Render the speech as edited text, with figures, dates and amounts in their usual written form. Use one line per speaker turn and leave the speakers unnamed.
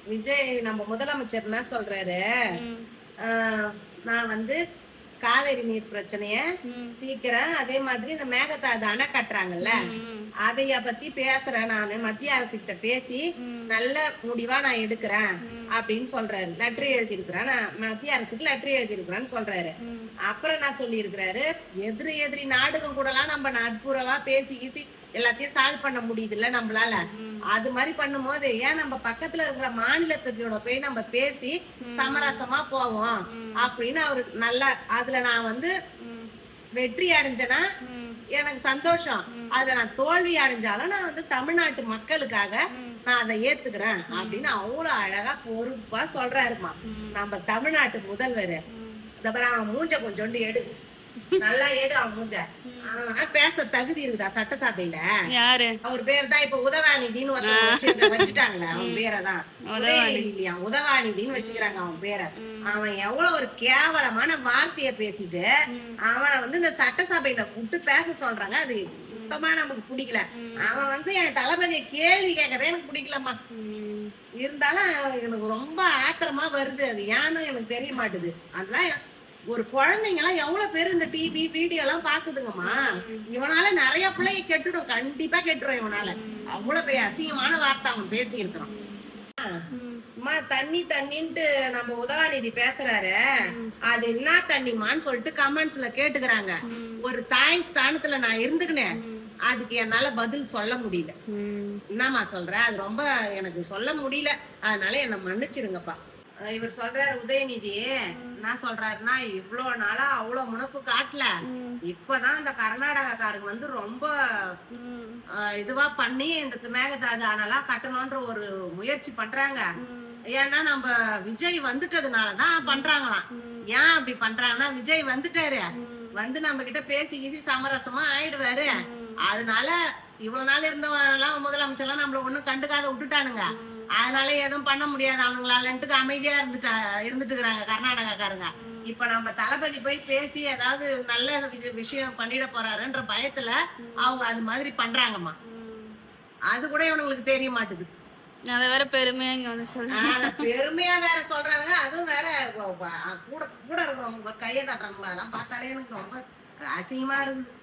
விஜய் நம்ம முதலமைச்சர் என்ன சொல்றாரு, நான் வந்து காவேரி நீர் பிரச்சனைய தீர்க்கிறேன், அதே மாதிரி இந்த மேகதாது அணை கட்டுறாங்கல்ல அதைய பத்தி பேசுறேன், நானு மத்திய அரசு கிட்ட பேசி நல்ல முடிவா நான் எடுக்கிறேன் அப்படின்னு சொல்றாரு. லெட்டர் எழுதி இருக்கிறேன், நான் மத்திய அரசுக்கு லெட்டர் எழுதி இருக்கிறேன்னு சொல்றாரு. அப்புறம் என்ன சொல்லி இருக்கிறாரு, எதிரி நாடுகள் கூட எல்லாம் நம்ம நட்புறவா பேசி கீசி எல்லாத்தையும் சால்வ் பண்ண முடியுது இல்ல நம்மளால. அது மாதிரி பண்ணும் போது ஏன் நம்ம பக்கத்துல இருக்கிற மாநிலத்துக்கோட போய் நம்ம பேசி சமரசமா போவோம் அப்படின்னு அவரு நல்லா அதுல நான் வந்து வெற்றி அடைஞ்சேன்னா எனக்கு சந்தோஷம். அதுல நான் தோல்வி அடைஞ்சாலும் நான் வந்து தமிழ்நாட்டு மக்களுக்காக நான் அதை ஏத்துக்கிறேன் அப்படின்னு அவ்வளவு அழகா பொறுப்பா சொல்றாருமா நம்ம தமிழ்நாட்டு முதல்வர். அவன் மூஞ்ச கொஞ்சோண்டு எடு, நல்லா எடு அவன் மூஞ்ச. பேச தகுதி இருக்குதா சட்டசபையில? யாரு அவர் பேர் தான் இப்ப உதவாநிதினு வச்சுட்டாங்களே, அவன் பேரதான் உதயநிதி இல்லையா, உதவாநிதினு வச்சுக்கிறாங்க அவன் பேரை. அவன் எவ்வளவு ஒரு கேவலமான வார்த்தைய பேசிட்டு அவனை வந்து இந்த சட்டசபையில கூப்பிட்டு பேச சொல்றாங்க. அது சுத்தமா நமக்கு பிடிக்கல. அவன் வந்து என் தளபதியை கேள்வி கேட்கறதே எனக்கு பிடிக்கலமா. இருந்தாலும் எனக்கு ரொம்ப ஆத்திரமா வருது. அது ஏன்னு எனக்கு தெரிய மாட்டுது. அதெல்லாம் ஒரு குழந்தைங்க எல்லாம் எவ்வளவு பேர் இந்த டிவி வீடியோ எல்லாம் பாக்குதுங்கம்மா. இவனால நிறைய பிள்ளைங்க கெட்டுடும், கண்டிப்பா கெட்டுரும் இவனால. அவ்வளவு பெரிய அசிங்கமான வார்த்தை அவன் பேசி இருக்கிறான். தண்ணி தண்ணின்ட்டு நம்ம உதவாநிதி பேசுறாரு, அது என்ன தண்ணிமான்னு சொல்லிட்டு கமெண்ட்ஸ்ல கேட்டுக்கிறாங்க. ஒரு தாய் ஸ்தானத்துல நான் இருந்துக்கினேன், அதுக்கு என்னால பதில் சொல்ல முடியல. என்னமா சொல்ற, அது ரொம்ப எனக்கு சொல்ல முடியல, அதனால என்ன மன்னிச்சிருங்கப்பா. இவர் சொல்றாரு உதயநிதி என்ன சொல்றாருன்னா, இவ்வளவு நாளா அவ்வளவு முனப்பு காட்டல, இப்பதான் இந்த கர்நாடகாக்காரங்க வந்து ரொம்ப இதுவா பண்ணி இந்த மேகதாது அணெல்லாம் கட்டணும்ன்ற ஒரு முயற்சி பண்றாங்க. ஏன்னா நம்ம விஜய் வந்துட்டதுனாலதான் பண்றாங்களாம். ஏன் அப்படி பண்றாங்கன்னா, விஜய் வந்துட்டாரு, வந்து நம்ம கிட்ட பேசி கீசி சமரசமா ஆயிடுவாரு. அதனால இவ்வளவு நாள் இருந்தவங்க முதலமைச்சர்லாம் நம்மள ஒண்ணும் கண்டுக்காத விட்டுட்டானுங்க. அதனால எதுவும் பண்ண முடியாது அவங்களாலன்ட்டு அமைதியா இருந்துட்டு இருக்கிறாங்க கர்நாடகாக்காரங்க. இப்ப நம்ம தளபதி போய் பேசி ஏதாவது நல்ல விஷயம் பண்ணிட போறாருன்ற பயத்துல அவங்க அது மாதிரி பண்றாங்கம்மா. அது கூட இவனுங்களுக்கு தெரிய மாட்டுது.
அதை வேற பெருமையா
பெருமையா வேற சொல்றாங்க. அதுவும் வேற கூட கூட இருக்கிறவங்க கையை தட்டுறாங்களா, அதெல்லாம் பார்த்தாலே எனக்கு ரொம்ப அசிங்கமா இருக்குது.